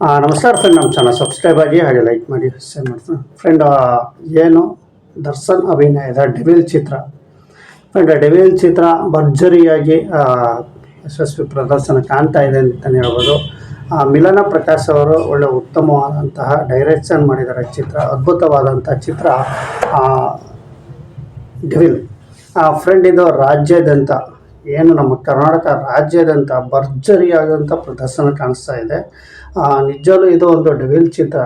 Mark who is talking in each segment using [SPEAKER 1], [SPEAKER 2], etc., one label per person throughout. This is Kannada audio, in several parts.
[SPEAKER 1] ನಮಸ್ಕಾರ ಫ್ರೆಂಡ್, ನಮ್ಮ ಚಾನಲ್ ಸಬ್ಸ್ಕ್ರೈಬ್ ಆಗಿ ಹಾಗೆ ಲೈಕ್ ಮಾಡಿ ಶೇರ್ ಮಾಡ್ತೀನಿ ಫ್ರೆಂಡ್. ಏನು ದರ್ಶನ್ ಅಭಿನಯದ ಡೆವಿಲ್ ಚಿತ್ರ ಫ್ರೆಂಡ್. ಡೆವಿಲ್ ಚಿತ್ರ ಭರ್ಜರಿಯಾಗಿ ಯಶಸ್ವಿ ಪ್ರದರ್ಶನ ಕಾಣ್ತಾ ಇದೆ ಅಂತಲೇ ಹೇಳ್ಬೋದು. ಮಿಲನ ಪ್ರಕಾಶ್ ಅವರು ಒಳ್ಳೆ ಉತ್ತಮವಾದಂತಹ ಡೈರೆಕ್ಷನ್ ಮಾಡಿದ್ದಾರೆ. ಚಿತ್ರ ಅದ್ಭುತವಾದಂಥ ಚಿತ್ರ ಡೆವಿಲ್ ಫ್ರೆಂಡ್. ಇದು ರಾಜ್ಯಾದ್ಯಂತ ಏನು ನಮ್ಮ ಕರ್ನಾಟಕ ರಾಜ್ಯಾದ್ಯಂತ ಭರ್ಜರಿಯಾದಂಥ ಪ್ರದರ್ಶನ ಕಾಣಿಸ್ತಾ ಇದೆ. ನಿಜವೂ ಇದು ಒಂದು ಡೆವಿಲ್ ಚಿತ್ರ.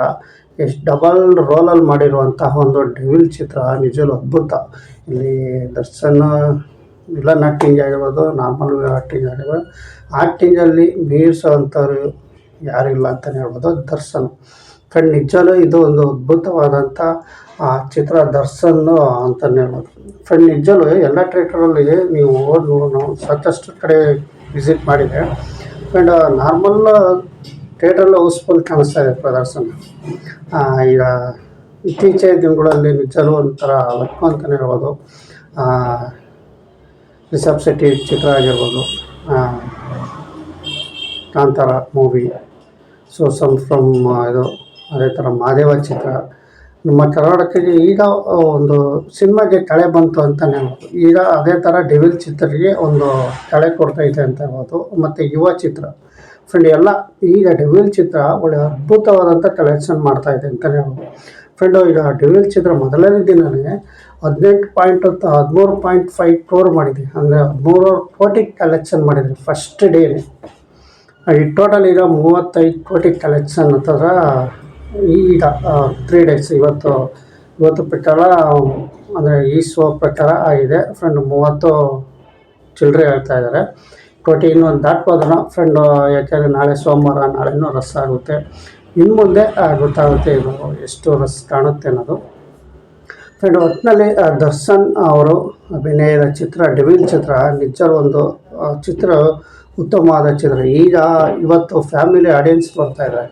[SPEAKER 1] ಎಷ್ಟು ಡಬಲ್ ರೋಲಲ್ಲಿ ಮಾಡಿರುವಂತಹ ಒಂದು ಡೆವಿಲ್ ಚಿತ್ರ ನಿಜವೂ ಅದ್ಭುತ. ಇಲ್ಲಿ ದರ್ಶನ್ ವಿಲನ್ ಆ್ಯಕ್ಟಿಂಗ್ ಆಗಿರ್ಬೋದು, ನಾರ್ಮಲ್ ಆ್ಯಕ್ಟಿಂಗ್ ಆಗಿರ್ಬೋದು, ಆ್ಯಕ್ಟಿಂಗಲ್ಲಿ ಮೀರಿಸೋವಂಥವ್ರು ಯಾರಿಲ್ಲ ಅಂತಲೇ ಹೇಳ್ಬೋದು ದರ್ಶನ್ ಫ್ರೆಂಡ್. ನಿಜವೂ ಇದು ಒಂದು ಅದ್ಭುತವಾದಂಥ ಚಿತ್ರ ದರ್ಶನ್ ಅಂತಲೇ ಹೇಳ್ಬೋದು ಫ್ರೆಂಡ್. ನಿಜವೂ ಎಲ್ಲ ಥಿಯೇಟ್ರಲ್ಲಿ ನೀವು ನಾವು ಸಾಕಷ್ಟು ಕಡೆ ವಿಸಿಟ್ ಮಾಡಿದೆ ಫ್ರೆಂಡ್. ನಾರ್ಮಲ್ ಥಿಯೇಟ್ರಲ್ಲಿ ಹೌಸ್ಫುಲ್ ಕಾಣಿಸ್ತಾ ಇದೆ ಪ್ರದರ್ಶನ. ಈಗ ಇತ್ತೀಚಿನ ದಿನಗಳಲ್ಲಿ ನಿಜವೂ ಒಂಥರ ಲಕ್ಕು ಅಂತಲೇ ಹೇಳ್ಬೋದು. ರಿಷಬ್ ಶೆಟ್ಟಿ ಚಿತ್ರ ಆಗಿರ್ಬೋದು, ಕಾಂತಾರ ಮೂವಿ, ಸೊ ಫ್ರಮ್ ಇದು, ಅದೇ ಥರ ಮಹಾದೇವ ಚಿತ್ರ. ನಮ್ಮ ಕರ್ನಾಟಕಕ್ಕೆ ಈಗ ಒಂದು ಸಿನಿಮಾಗೆ ಕಳೆ ಬಂತು ಅಂತಲೇ ಹೇಳ್ಬೋದು. ಈಗ ಅದೇ ಥರ ಡೆವಿಲ್ ಚಿತ್ರಕ್ಕೆ ಒಂದು ಕಳೆ ಕೊಡ್ತೈತೆ ಅಂತ ಹೇಳ್ಬೋದು. ಮತ್ತು ಯುವ ಚಿತ್ರ ಫ್ರೆಂಡ್ ಎಲ್ಲ ಈಗ ಡೆವಿಲ್ ಚಿತ್ರ ಒಳ್ಳೆ ಅದ್ಭುತವಾದಂಥ ಕಲೆಕ್ಷನ್ ಮಾಡ್ತಾಯಿದೆ ಅಂತಲೇ ಹೇಳ್ಬೋದು ಫ್ರೆಂಡು. ಈಗ ಡೆವಿಲ್ ಚಿತ್ರ ಮೊದಲನೇ ದಿನವೇ 13.5 ಕ್ರೋರ್ ಮಾಡಿದೆ. ಅಂದರೆ 13 ಕೋಟಿ ಕಲೆಕ್ಷನ್ ಮಾಡಿದ್ರಿ ಫಸ್ಟ್ ಡೇನೇ. ಈ ಟೋಟಲ್ ಈಗ 35 ಕೋಟಿ ಕಲೆಕ್ಷನ್ ಥರ ಈಗ 3 ಡೇಸ್ ಇವತ್ತು ಪ್ರಕಾರ, ಅಂದರೆ ಈ ಶೋ ಪ್ರಕಾರ ಆಗಿದೆ ಫ್ರೆಂಡ್. 30 ಚಿಲ್ಲರೆ ಹೇಳ್ತಾ ಇದ್ದಾರೆ. ಕೋಟಿ ಇನ್ನೊಂದು ದಾಟ್ಬೋದನ್ನ ಫ್ರೆಂಡು. ಯಾಕೆಂದರೆ ನಾಳೆ ಸೋಮವಾರ, ನಾಳೆನೂ ರಸ್ ಆಗುತ್ತೆ. ಇನ್ನು ಮುಂದೆ ಗೊತ್ತಾಗುತ್ತೆ ಇದು ಎಷ್ಟು ರಸ್ ಕಾಣುತ್ತೆ ಅನ್ನೋದು ಫ್ರೆಂಡ್. ಒಟ್ಟಿನಲ್ಲಿ ದರ್ಶನ್ ಅವರು ಅಭಿನಯದ ಚಿತ್ರ ಡೆವಿಲ್ ಚಿತ್ರ ನಿಜವೂ ಒಂದು ಚಿತ್ರ ಉತ್ತಮವಾದ ಚಿತ್ರ. ಈಗ ಇವತ್ತು ಫ್ಯಾಮಿಲಿ ಆಡಿಯನ್ಸ್ ಬರ್ತಾ ಇದ್ದಾರೆ.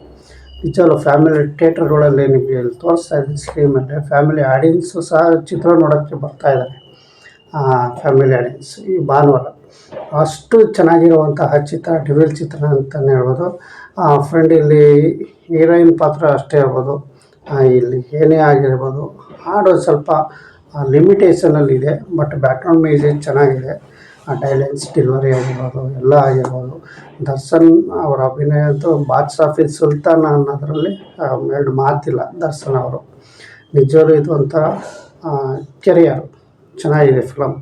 [SPEAKER 1] ನಿಜವೂ ಫ್ಯಾಮಿಲಿ ಥಿಯೇಟರ್ಗಳಲ್ಲಿ ನಿಮಗೆ ಇಲ್ಲಿ ತೋರಿಸ್ತಾ ಇದ್ದೀನಿ ಸ್ಕ್ರೀನ್ ಮೇಲೆ. ಫ್ಯಾಮಿಲಿ ಆಡಿಯನ್ಸು ಸಹ ಚಿತ್ರ ನೋಡೋಕ್ಕೆ ಬರ್ತಾ ಇದ್ದಾರೆ. ಫ್ಯಾಮಿಲಿ ಆಡಿಯನ್ಸ್ ಈ ಭಾನುವಾರ ಅಷ್ಟು ಚೆನ್ನಾಗಿರುವಂತಹ ಚಿತ್ರ ಡೆವಿಲ್ ಚಿತ್ರ ಅಂತಲೇ ಹೇಳ್ಬೋದು ಫ್ರೆಂಡ್. ಇಲ್ಲಿ ಹೀರೋಯಿನ್ ಪಾತ್ರ ಅಷ್ಟೇ ಹೇಳ್ಬೋದು. ಇಲ್ಲಿ ಏನೇ ಆಗಿರ್ಬೋದು, ಹಾಡು ಸ್ವಲ್ಪ ಲಿಮಿಟೇಷನಲ್ಲಿದೆ, ಬಟ್ ಬ್ಯಾಕ್ಗ್ರೌಂಡ್ ಮ್ಯೂಸಿಕ್ ಚೆನ್ನಾಗಿದೆ. ಡೈಲಾಗ್ಸ್ ಡೆಲಿವರಿ ಆಗಿರ್ಬೋದು, ಎಲ್ಲ ಆಗಿರ್ಬೋದು. ದರ್ಶನ್ ಅವರ ಅಭಿನಯ ಅಂತೂ ಬಾಕ್ಸ್ ಆಫೀಸ್ ಸುಲ್ತಾನ ಅನ್ನೋದರಲ್ಲಿ 2 ಮಾತಿಲ್ಲ. ದರ್ಶನ್ ಅವರು ನಿಜವೂ ಇದು ಒಂಥರ ಕೆರಿಯರ್ ಚೆನ್ನಾಗಿದೆ ಫಿಲಮ್.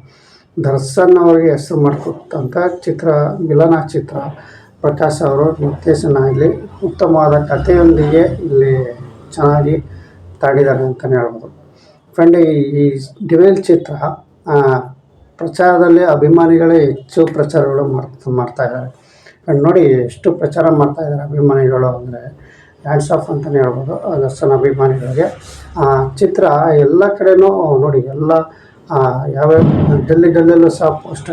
[SPEAKER 1] ದರ್ಶನ್ ಅವರಿಗೆ ಹೆಸರು ಮಾಡಿಕೊಟ್ಟಂಥ ಚಿತ್ರ ಮಿಲನ ಚಿತ್ರ. ಪ್ರಕಾಶ್ ಅವರು ನಿರ್ದೇಶನ ಇಲ್ಲಿ ಉತ್ತಮವಾದ ಕಥೆಯೊಂದಿಗೆ ಇಲ್ಲಿ ಚೆನ್ನಾಗಿ ತಾಡಿದ್ದಾರೆ ಅಂತಲೇ ಹೇಳ್ಬೋದು ಫ್ರೆಂಡ್. ಈ ಡೆವಿಲ್ ಚಿತ್ರ ಪ್ರಚಾರದಲ್ಲಿ ಅಭಿಮಾನಿಗಳೇ ಹೆಚ್ಚು ಪ್ರಚಾರಗಳು ಮಾಡ್ತಾಯಿದ್ದಾರೆ ಫ್ರೆಂಡ್. ನೋಡಿ ಎಷ್ಟು ಪ್ರಚಾರ ಮಾಡ್ತಾಯಿದ್ದಾರೆ ಅಭಿಮಾನಿಗಳು, ಅಂದರೆ ಹ್ಯಾಂಡ್ಸ್ ಆಫ್ ಅಂತಲೇ ಹೇಳ್ಬೋದು ದರ್ಶನ್ ಅಭಿಮಾನಿಗಳಿಗೆ. ಚಿತ್ರ ಎಲ್ಲ ಕಡೆಯೂ ನೋಡಿ, ಎಲ್ಲ ಯಾವ್ಯಾವ ಡೆಲ್ಲಿಯಲ್ಲೂ ಸಹ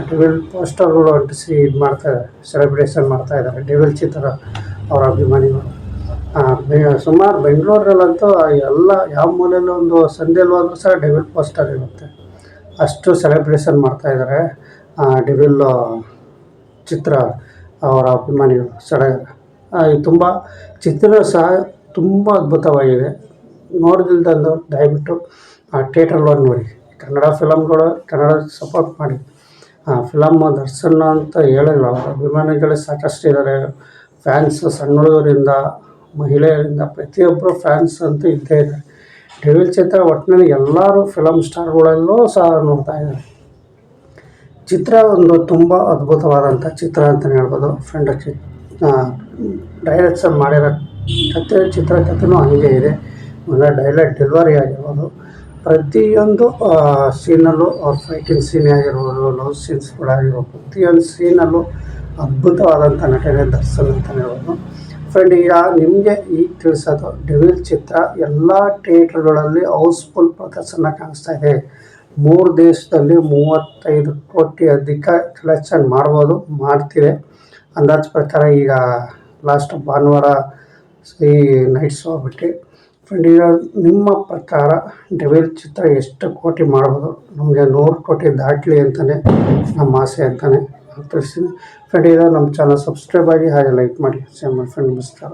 [SPEAKER 1] ಡೆವಿಲ್ ಪೋಸ್ಟರ್ಗಳು ಅಂಟಿಸಿ ಇದು ಮಾಡ್ತಾಯಿದ್ದಾರೆ, ಸೆಲೆಬ್ರೇಷನ್ ಮಾಡ್ತಾಯಿದ್ದಾರೆ ಡೆವಿಲ್ ಚಿತ್ರ ಅವರ ಅಭಿಮಾನಿಗಳು. ಸುಮಾರು ಬೆಂಗಳೂರಲ್ಲಂತೂ ಎಲ್ಲ ಯಾವ ಮೂಲೆಯಲ್ಲೂ ಒಂದು ಸಂದೇಲಿ ಹೋದ್ರೂ ಸಹ ಡೆವಿಲ್ ಪೋಸ್ಟರ್ ಇರುತ್ತೆ. ಅಷ್ಟು ಸೆಲೆಬ್ರೇಷನ್ ಮಾಡ್ತಾಯಿದ್ದಾರೆ ಡೆವಿಲ್ ಚಿತ್ರ ಅವರ ಅಭಿಮಾನಿಗಳು ಸಡಗರ. ತುಂಬ ಚಿತ್ರ ಸಹ ತುಂಬ ಅದ್ಭುತವಾಗಿದೆ. ನೋಡಿಲ್ದಂದು ದಯವಿಟ್ಟು ಥಿಯೇಟ್ರಲ್ಲಿ ಹೋಗಿ ನೋಡಿ. ಕನ್ನಡ ಫಿಲಮ್ಗಳು ಕನ್ನಡ ಸಪೋರ್ಟ್ ಮಾಡಿ. ಫಿಲಮ್ ದರ್ಶನ್ ಅಂತ ಹೇಳಿಲ್ಲ, ಅವರ ಅಭಿಮಾನಿಗಳೇ ಸಾಕಷ್ಟು ಇದ್ದಾರೆ. ಫ್ಯಾನ್ಸ್ ಸಣ್ಣ ಹುಡುಗರಿಂದ ಮಹಿಳೆಯರಿಂದ ಪ್ರತಿಯೊಬ್ಬರು ಫ್ಯಾನ್ಸ್ ಅಂತೂ ಇದ್ದೇ ಇದ್ದಾರೆ. ಡೆವಿಲ್ ಚಿತ್ರ ಒಟ್ಟಿನಲ್ಲಿ ಎಲ್ಲರೂ ಫಿಲಮ್ ಸ್ಟಾರ್ಗಳಲ್ಲೂ ಸಹ ನೋಡ್ತಾ ಇದ್ದಾರೆ. ಚಿತ್ರ ಒಂದು ತುಂಬ ಅದ್ಭುತವಾದಂಥ ಚಿತ್ರ ಅಂತಲೇ ಹೇಳ್ಬೋದು ಫ್ರೆಂಡ್. ಡೈರೆಕ್ಷನ್ ಮಾಡಿರೋ ಚಿತ್ರಕಥೆನೂ ಹಂಗೆ ಇದೆ. ಅಂದರೆ ಡೈಲಾಗ್ ಡೆಲಿವರಿ ಆಗಿರ್ಬೋದು, ಪ್ರತಿಯೊಂದು ಸೀನಲ್ಲೂ ಅವ್ರ ಫೈಟಿಂಗ್ ಸೀನೇ ಆಗಿರ್ಬೋದು, ಲವ್ ಸೀನ್ಸ್ಗಳಾಗಿರ್ಬೋದು, ಪ್ರತಿಯೊಂದು ಸೀನಲ್ಲೂ ಅದ್ಭುತವಾದಂಥ ನಟನೆ ದರ್ಶನ್ ಅಂತಲೇ ಹೇಳ್ಬೋದು ಫ್ರೆಂಡ್. ಈಗ ನಿಮಗೆ ಈಗ ತಿಳಿಸೋದು ಡೆವಿಲ್ ಚಿತ್ರ ಎಲ್ಲ ಥಿಯೇಟ್ರ್ಗಳಲ್ಲಿ ಹೌಸ್ಫುಲ್ ಪ್ರದರ್ಶನ ಕಾಣಿಸ್ತಾ ಇದೆ. 3 ದೇಶದಲ್ಲಿ 35 ಕೋಟಿ ಅಧಿಕ ಕಲೆಕ್ಷನ್ ಮಾಡ್ತಿದೆ ಅಂದಾಜು ಪ್ರಕಾರ. ಈಗ ಲಾಸ್ಟ್ ಭಾನುವಾರ ಈ ನೈಟ್ ಶೋ ಬಿಟ್ಟು ಫ್ರೆಂಡ್. ಈಗ ನಿಮ್ಮ ಪ್ರಕಾರ ಡೆವಿಲ್ ಚಿತ್ರ ಎಷ್ಟು ಕೋಟಿ ಮಾಡ್ಬೋದು? ನಮಗೆ 100 ಕೋಟಿ ದಾಟಲಿ ಅಂತಲೇ ನಮ್ಮ ಆಸೆ ಅಂತಲೇ ತಿಳಿಸ್ತೀನಿ ಫ್ರೆಂಡ್. ಈಗ ನಮ್ಮ ಚಾನಲ್ ಸಬ್ಸ್ಕ್ರೈಬ್ ಆಗಿ ಹಾಗೆ ಲೈಕ್ ಮಾಡಿ ಶೇರ್ ಮಾಡಿ ಫ್ರೆಂಡ್. ನಮಸ್ಕಾರ.